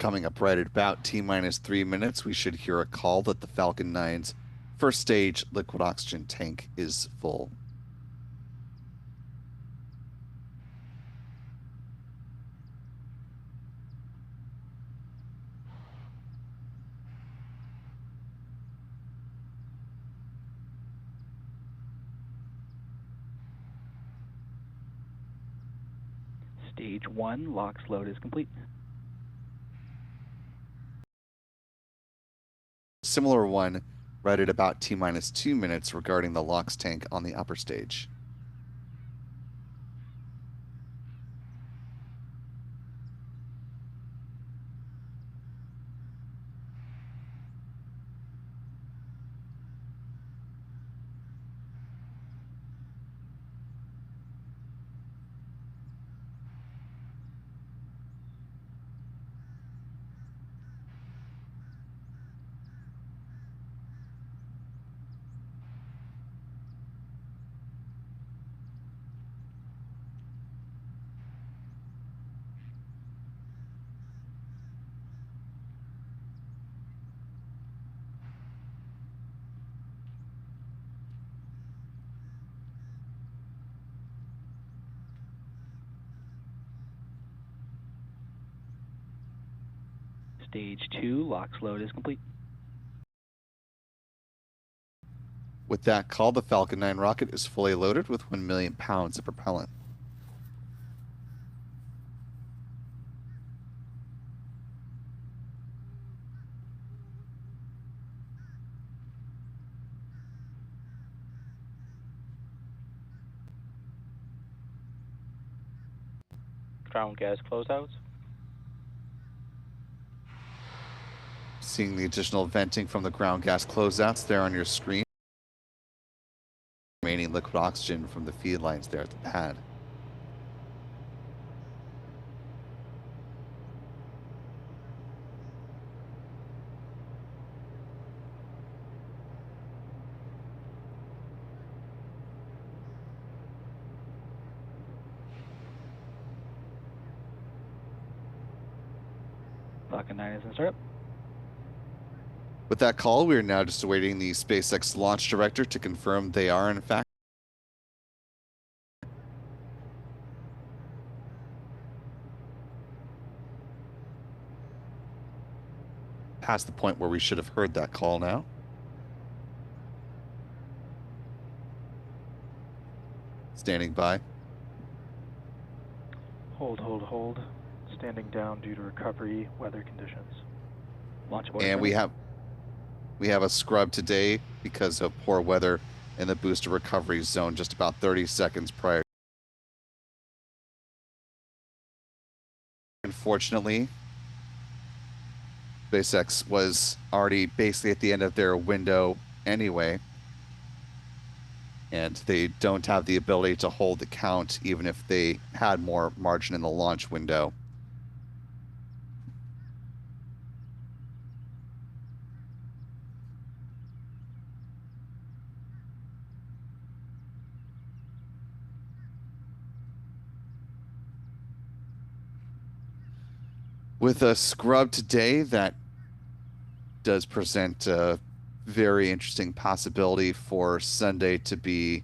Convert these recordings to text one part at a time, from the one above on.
Coming up right at about T-minus 3 minutes, we should hear a call that the Falcon 9's first stage liquid oxygen tank is full. Stage 1, LOX load is complete. Similar one right at about T-minus 2 minutes regarding the LOX tank on the upper stage. Stage 2, LOX load is complete. With that call, the Falcon 9 rocket is fully loaded with 1 million pounds of propellant. Ground gas closeouts. Seeing the additional venting from the ground gas closeouts there on your screen. Remaining liquid oxygen from the feed lines there at the pad. Falcon 9 is in startup. With that call, we are now just awaiting the SpaceX launch director to confirm they are, in fact, past the point where we should have heard that call now. Standing by. Hold. Standing down due to recovery weather conditions. Launch abort. And we have a scrub today because of poor weather in the booster recovery zone just about 30 seconds prior. Unfortunately, SpaceX was already basically at the end of their window anyway, and they don't have the ability to hold the count even if they had more margin in the launch window. With a scrub today, that does present a very interesting possibility for Sunday to be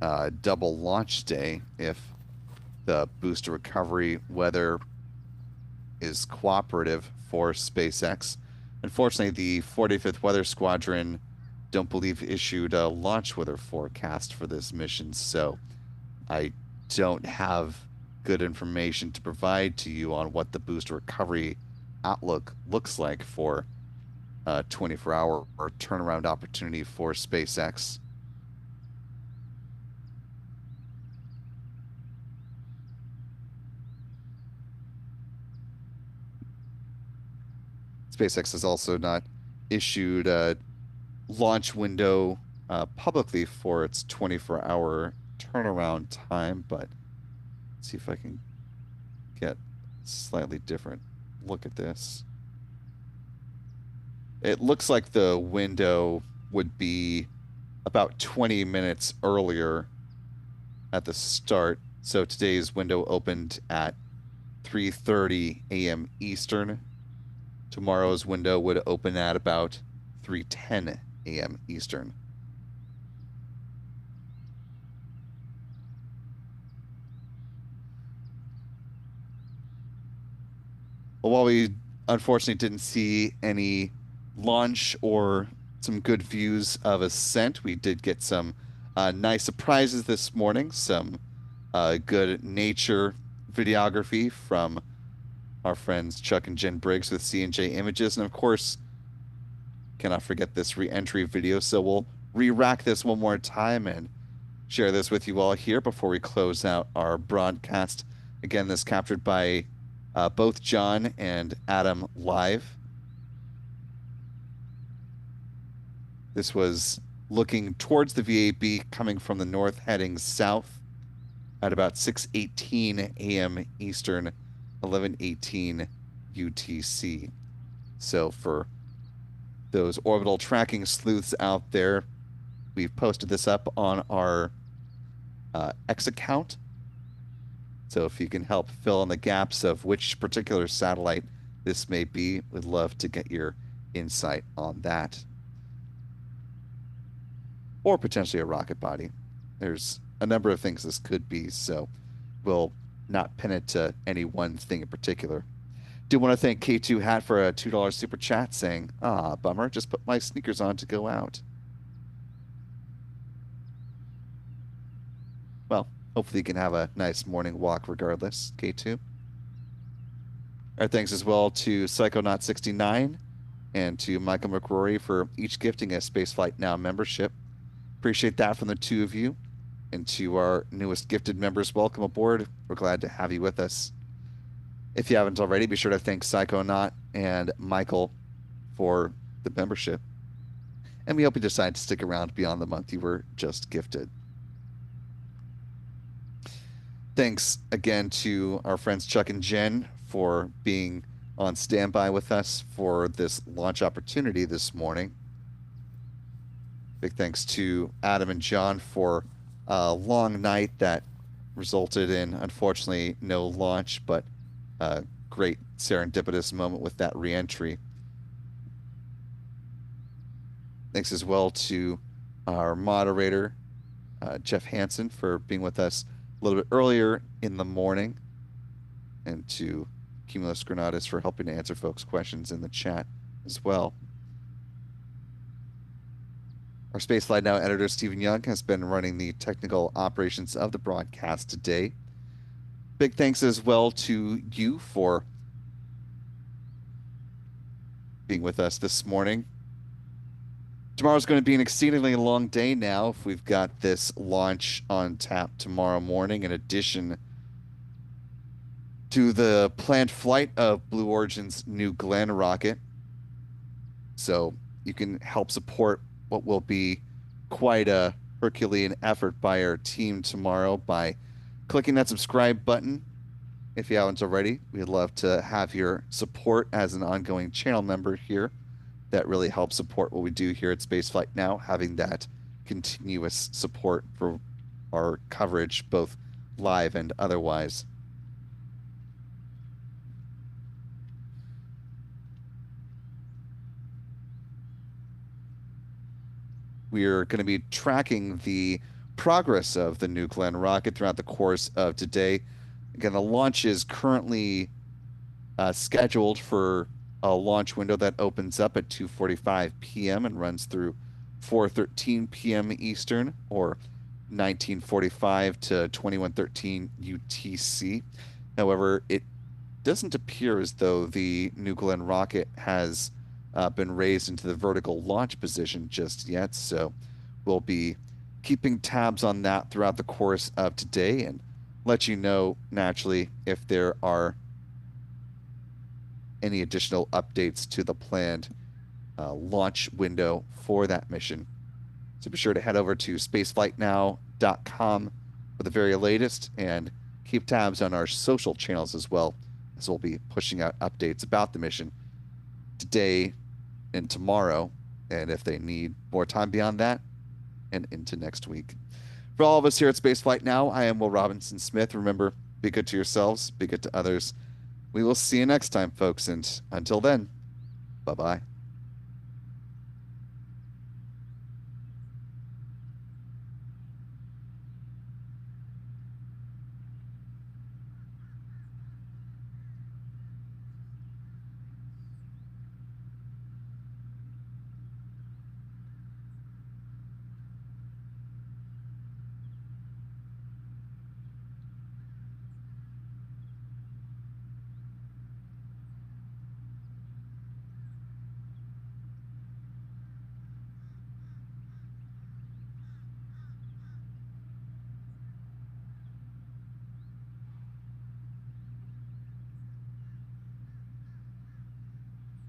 a double launch day if the booster recovery weather is cooperative for SpaceX. Unfortunately, the 45th Weather Squadron don't believe issued a launch weather forecast for this mission, so I don't have good information to provide to you on what the booster recovery outlook looks like for a 24-hour turnaround opportunity for SpaceX. SpaceX has also not issued a launch window publicly for its 24-hour turnaround time, but let's see if I can get a slightly different look at this. It looks like the window would be about 20 minutes earlier at the start. So today's window opened at 3:30 a.m. Eastern, Tomorrow's window would open at about 3:10 a.m. Eastern. Well, while we unfortunately didn't see any launch or some good views of ascent, we did get some nice surprises this morning. Some good nature videography from our friends Chuck and Jen Briggs with C&J Images. And of course, cannot forget this re-entry video. So we'll re-rack this one more time and share this with you all here before we close out our broadcast. Again, this captured by both John and Adam live. This was looking towards the VAB, coming from the north, heading south at about 6:18 a.m. Eastern, 11:18 UTC. So for those orbital tracking sleuths out there, we've posted this up on our X account. So if you can help fill in the gaps of which particular satellite this may be, we'd love to get your insight on that. Or potentially a rocket body. There's a number of things this could be, so we'll not pin it to any one thing in particular. Do want to thank K2 Hat for a $2 super chat saying, "Ah, bummer, just put my sneakers on to go out." Well, hopefully you can have a nice morning walk regardless, K2. Our thanks as well to Psychonaut69 and to Michael McRory for each gifting a Spaceflight Now membership. Appreciate that from the two of you. And to our newest gifted members, welcome aboard. We're glad to have you with us. If you haven't already, be sure to thank Psychonaut and Michael for the membership. And we hope you decide to stick around beyond the month you were just gifted. Thanks again to our friends Chuck and Jen for being on standby with us for this launch opportunity this morning. Big thanks to Adam and John for a long night that resulted in, unfortunately, no launch, but a great serendipitous moment with that reentry. Thanks as well to our moderator, Jeff Hansen, for being with us a little bit earlier in the morning, and to Cumulus Granatus for helping to answer folks' questions in the chat as well. Our Spaceflight Now editor, Stephen Young, has been running the technical operations of the broadcast today. Big thanks as well to you for being with us this morning. Tomorrow's going to be an exceedingly long day now if we've got this launch on tap tomorrow morning, in addition to the planned flight of Blue Origin's New Glenn rocket. So you can help support what will be quite a Herculean effort by our team tomorrow by clicking that subscribe button. If you haven't already, we'd love to have your support as an ongoing channel member here. That really helps support what we do here at Spaceflight Now, having that continuous support for our coverage, both live and otherwise. We're going to be tracking the progress of the New Glenn rocket throughout the course of today. Again, the launch is currently scheduled for a launch window that opens up at 2:45 p.m. and runs through 4:13 p.m. Eastern, or 19:45 to 21:13 UTC. However, it doesn't appear as though the New Glenn rocket has been raised into the vertical launch position just yet, so we'll be keeping tabs on that throughout the course of today and let you know, naturally, if there are any additional updates to the planned launch window for that mission. So be sure to head over to spaceflightnow.com for the very latest, and keep tabs on our social channels as well, as we'll be pushing out updates about the mission today and tomorrow, and if they need more time beyond that, and into next week. For all of us here at Spaceflight Now, I am Will Robinson Smith. Remember, be good to yourselves, be good to others. We will see you next time, folks, and until then, Bye-bye.